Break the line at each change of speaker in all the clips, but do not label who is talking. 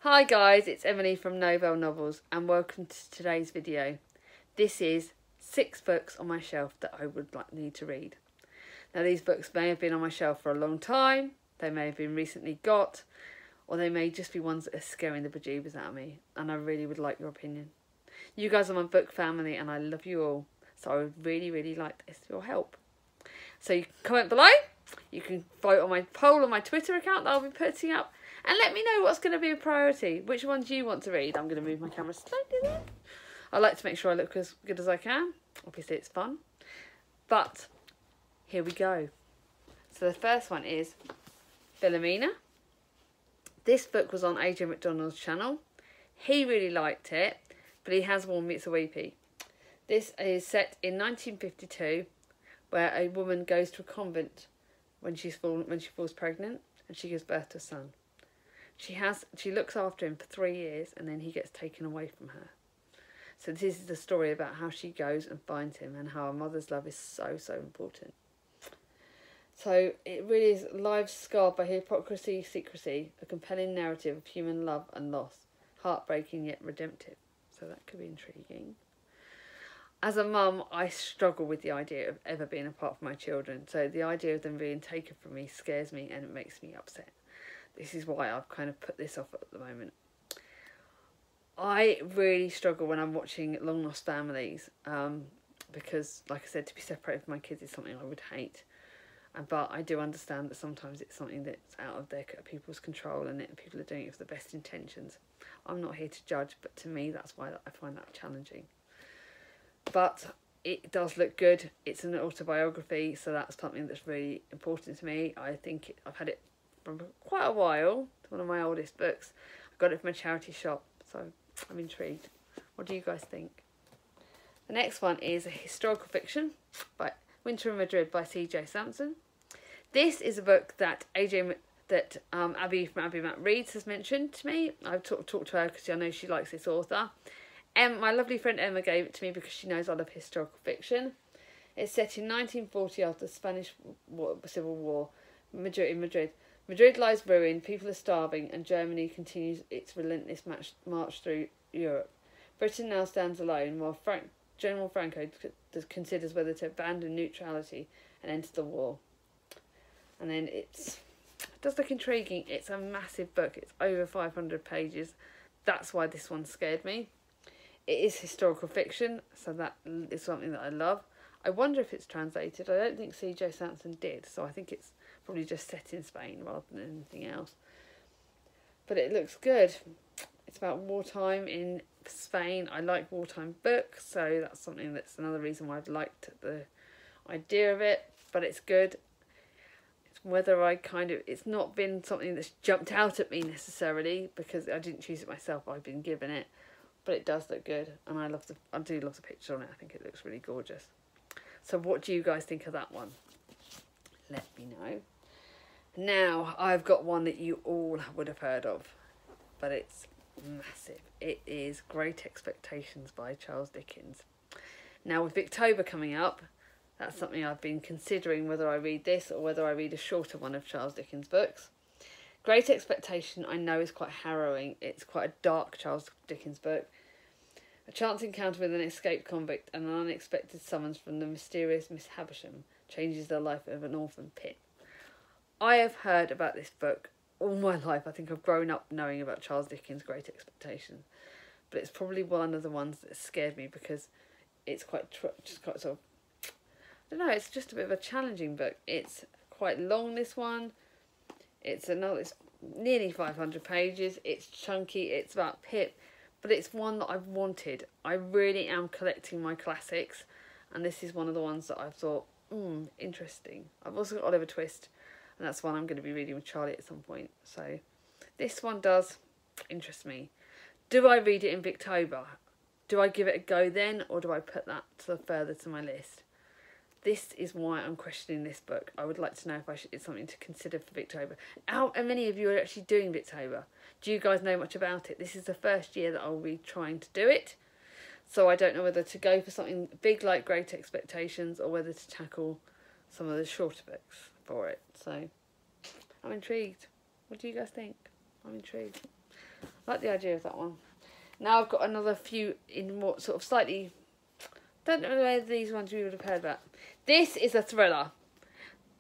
Hi guys, it's Emily from Novell Novels and welcome to today's video. This is 6 books on my shelf that I would need to read. Now these books may have been on my shelf for a long time, they may have been recently got, or they may just be ones that are scaring the bejeebers out of me, and I really would like your opinion. You guys are my book family and I love you all, so I would really like your help. So you can comment below, you can vote on my poll on my Twitter account that I'll be putting up, and let me know what's going to be a priority. Which ones do you want to read? I'm going to move my camera slightly there. I like to make sure I look as good as I can. Obviously it's fun. But here we go. So the first one is Philomena. This book was on AJ McDonald's channel. He really liked it, but he has warned me it's a weepy. This is set in 1952, where a woman goes to a convent when she falls pregnant and she gives birth to a son. She looks after him for 3 years and then he gets taken away from her. So this is the story about how she goes and finds him and how a mother's love is so important. So it really is lives scarred by hypocrisy, secrecy, a compelling narrative of human love and loss, heartbreaking yet redemptive. So that could be intriguing. As a mum, I struggle with the idea of ever being apart from my children. So the idea of them being taken from me scares me and it makes me upset. This is why I've kind of put this off at the moment. I really struggle when I'm watching Long Lost Families because, like I said, to be separated from my kids is something I would hate. But I do understand that sometimes it's something that's out of people's control and that people are doing it for the best intentions. I'm not here to judge, but to me that's why I find that challenging. But it does look good. It's an autobiography, so that's something that's really important to me. I've had it from quite a while. It's one of my oldest books. I got it from a charity shop, so I'm intrigued. What do you guys think? The next one is a historical fiction by Winter in Madrid by C.J. Sampson. This is a book that Abby from Abby Matt Reads has mentioned to me. I've talked to her because I know she likes this author. My lovely friend Emma gave it to me because she knows I love historical fiction. It's set in 1940 after the Spanish Civil War in Madrid. Madrid lies ruined, people are starving, and Germany continues its relentless march through Europe. Britain now stands alone, while General Franco considers whether to abandon neutrality and enter the war. And then it does look intriguing. It's a massive book. It's over 500 pages. That's why this one scared me. It is historical fiction, so that is something that I love. I wonder if it's translated. I don't think C.J. Sampson did, so I think it's probably just set in Spain rather than anything else. But it looks good. It's about wartime in Spain. I like wartime books, so that's another reason why I've liked the idea of it. But it's good. It's whether it's not been something that's jumped out at me necessarily because I didn't choose it myself. I've been given it. But it does look good, and I do love the picture on it. I think it looks really gorgeous. So what do you guys think of that one? Let me know. Now, I've got one that you all would have heard of, but it's massive. It is Great Expectations by Charles Dickens. Now, with Victober coming up, that's something I've been considering whether I read this or whether I read a shorter one of Charles Dickens' books. Great Expectation, I know, is quite harrowing. It's quite a dark Charles Dickens book. A chance encounter with an escaped convict and an unexpected summons from the mysterious Miss Havisham changes the life of an orphan Pip. I have heard about this book all my life. I think I've grown up knowing about Charles Dickens' Great Expectations. But it's probably one of the ones that scared me because it's quite sort of, I don't know, it's just a bit of a challenging book. It's quite long, this one. It's nearly 500 pages. It's chunky. It's about Pip, but it's one that I've wanted. I really am collecting my classics, and this is one of the ones that I've thought, interesting. I've also got Oliver Twist, and that's one I'm going to be reading with Charlie at some point. So this one does interest me. Do I read it in Victober? Do I give it a go then, or do I put that further to my list? This is why I'm questioning this book. I would like to know if it's something to consider for Victober. How many of you are actually doing Victober? Do you guys know much about it? This is the first year that I'll be trying to do it. So I don't know whether to go for something big like Great Expectations or whether to tackle some of the shorter books for it. So I'm intrigued. What do you guys think? I'm intrigued. I like the idea of that one. Now I've got another few in more sort of slightly... Don't know whether these ones you would have heard about. This is a thriller.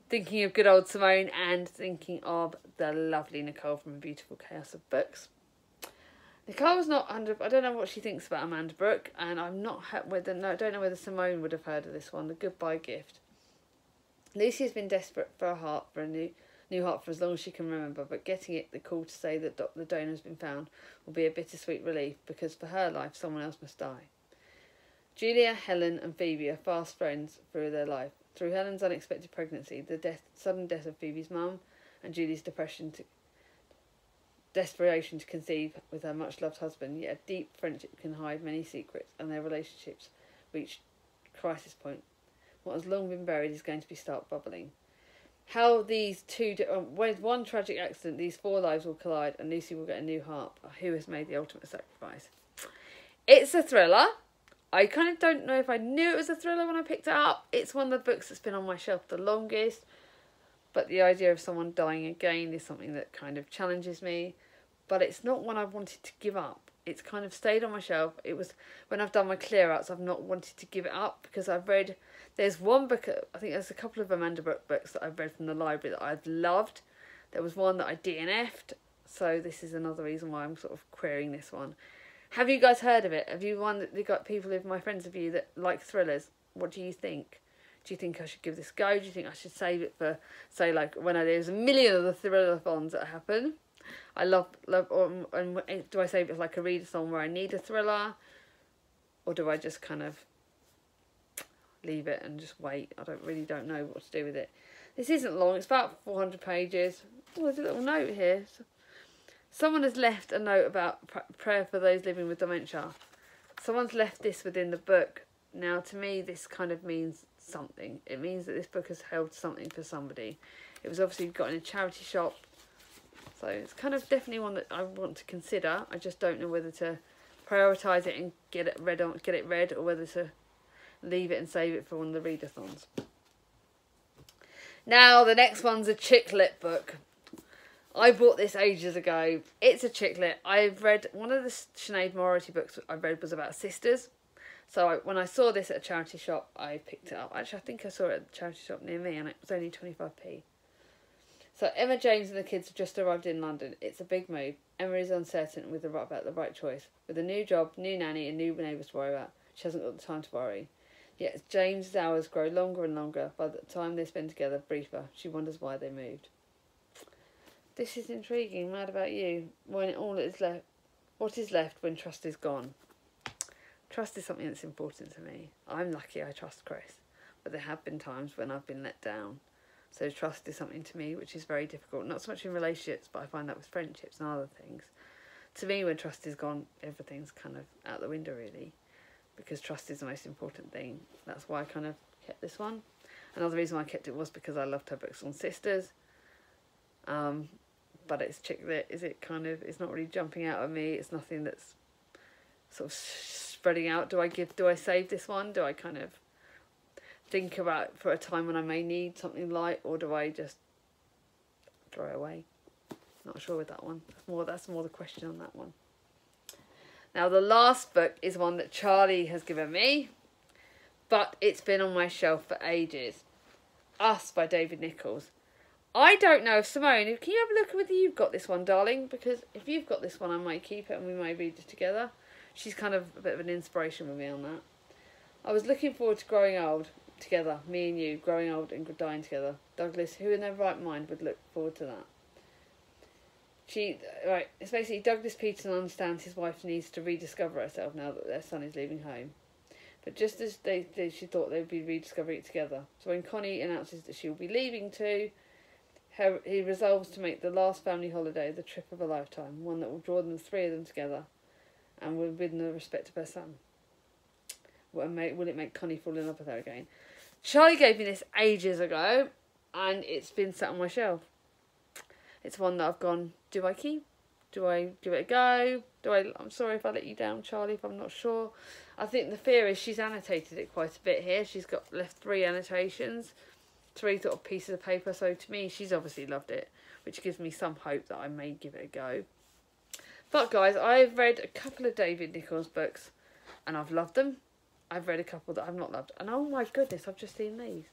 Thinking of good old Simone and thinking of the lovely Nicole from A Beautiful Chaos of Books. Nicole's not under... I don't know what she thinks about Amanda Brooke, and I'm not... I don't know whether Simone would have heard of this one, The Goodbye Gift. Lucy has been desperate for a new heart for as long as she can remember, but getting it, the call to say that the donor has been found, will be a bittersweet relief, because for her life, someone else must die. Julia, Helen and Phoebe are fast friends through their life. Through Helen's unexpected pregnancy, the sudden death of Phoebe's mum, and Julie's desperation to conceive with her much-loved husband, yet a deep friendship can hide many secrets, and their relationships reach crisis point. What has long been buried is going to start bubbling. How these with one tragic accident, these 4 lives will collide, and Lucy will get a new heart. Who has made the ultimate sacrifice? It's a thriller. I kind of don't know if I knew it was a thriller when I picked it up. It's one of the books that's been on my shelf the longest. But the idea of someone dying again is something that kind of challenges me. But it's not one I wanted to give up. It's kind of stayed on my shelf. It was when I've done my clear outs, I've not wanted to give it up because I've read... There's one book, I think there's a couple of Amanda Brooke books that I've read from the library that I've loved. There was one that I DNF'd. So this is another reason why I'm sort of querying this one. Have you guys heard of it? Have you got people, my friends of you that like thrillers? What do you think? Do you think I should give this a go? Do you think I should save it for, say, like when there's a million of the thriller-thons that happen? I love, and do I save it as like a readathon where I need a thriller? Or do I just kind of leave it and just wait? I don't know what to do with it. This isn't long. It's about 400 pages. Oh, there's a little note here. Someone has left a note about prayer for those living with dementia. Someone's left this within the book. Now, to me, this kind of means something. It means that this book has held something for somebody. It was obviously got in a charity shop. So it's kind of definitely one that I want to consider. I just don't know whether to prioritise it and get it read, or whether to leave it and save it for one of the readathons. Now, the next one's a Chiclet book. I bought this ages ago. It's a Chiclet. I've read one of the Sinead Morrity books I read was about sisters. So when I saw this at a charity shop, I picked it up. Actually, I think I saw it at the charity shop near me, and it was only 25p. So Emma, James and the kids have just arrived in London. It's a big move. Emma is uncertain about the right choice. With a new job, new nanny and new neighbours to worry about, she hasn't got the time to worry. Yet as James's hours grow longer and longer, by the time they spend together, briefer, she wonders why they moved. This is intriguing. Mad about you. When all is left, what is left when trust is gone? Trust is something that's important to me. I'm lucky I trust Chris, but there have been times when I've been let down. So trust is something to me which is very difficult. Not so much in relationships, but I find that with friendships and other things. To me, when trust is gone, everything's kind of out the window, really, because trust is the most important thing. That's why I kind of kept this one. Another reason why I kept it was because I loved her books on sisters. But it's Chiclet. It's not really jumping out at me. It's nothing that's sort of spreading out. Do I save this one? Do I kind of think about for a time when I may need something light, or do I just throw it away? Not sure with that one. That's more the question on that one. Now the last book is one that Charlie has given me, but it's been on my shelf for ages. Us by David Nichols. I don't know if Simone, can you have a look whether you've got this one, darling? Because if you've got this one, I might keep it and we may read it together. She's kind of a bit of an inspiration with me on that. I was looking forward to growing old together, me and you, growing old and dying together. Douglas, who in their right mind would look forward to that? It's basically Douglas Peterson understands his wife needs to rediscover herself now that their son is leaving home. But just as she thought they would be rediscovering it together. So when Connie announces that she will be leaving too, he resolves to make the last family holiday the trip of a lifetime, one that will draw the 3 of them together and will win the respect of her son. Will it make Connie fall in love with her again? Charlie gave me this ages ago, and it's been sat on my shelf. It's one that I've gone, do I keep? Do I give it a go? I'm sorry if I let you down, Charlie, if I'm not sure. I think the fear is she's annotated it quite a bit here. She's got left 3 annotations, 3 sort of pieces of paper. So to me, she's obviously loved it, which gives me some hope that I may give it a go. But guys, I've read a couple of David Nicholls books and I've loved them. I've read a couple that I've not loved. And oh my goodness, I've just seen these.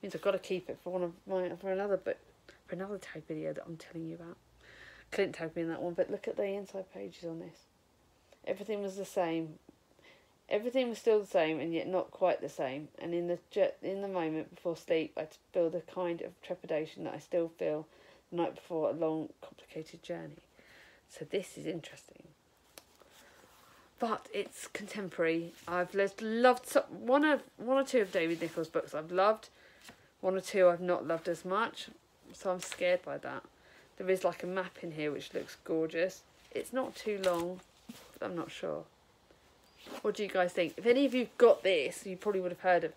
Means I've got to keep it for another book, for another tag video that I'm telling you about. Clint tagged me in that one, but look at the inside pages on this. Everything was the same. Everything was still the same, and yet not quite the same. And in the moment before sleep, I feel the kind of trepidation that I still feel the night before a long, complicated journey. So this is interesting. But it's contemporary. I've loved one or two of David Nicholls' books I've loved. One or two I've not loved as much. So I'm scared by that. There is like a map in here which looks gorgeous. It's not too long, but I'm not sure. What do you guys think? If any of you got this, you probably would have heard of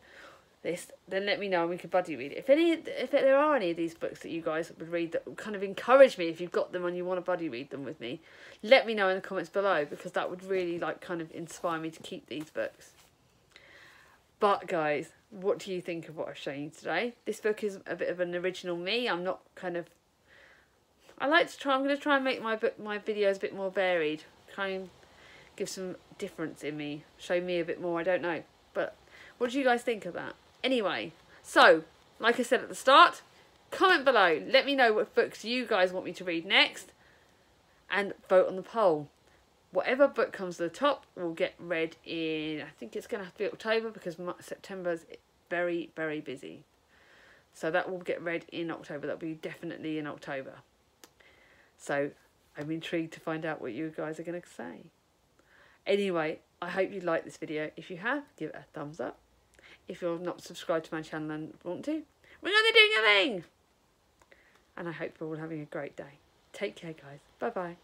this, then let me know and we could buddy read it. If there are any of these books that you guys would read that would kind of encourage me, if you've got them and you want to buddy read them with me, let me know in the comments below, because that would really like kind of inspire me to keep these books. But guys, what do you think of what I've shown you today? This book is a bit of an original me. I'm not kind of... I'm going to try and make my videos a bit more varied. Try and give some difference in me. Show me a bit more, I don't know. But what do you guys think of that? Anyway, so, like I said at the start, comment below. Let me know what books you guys want me to read next. And vote on the poll. Whatever book comes to the top will get read in, I think it's going to have to be October, because September's very, very busy. So that will get read in October. That'll be definitely in October. So I'm intrigued to find out what you guys are going to say. Anyway, I hope you liked this video. If you have, give it a thumbs up. If you're not subscribed to my channel and want to, we're going to be doing a thing. And I hope you're all having a great day. Take care, guys. Bye-bye.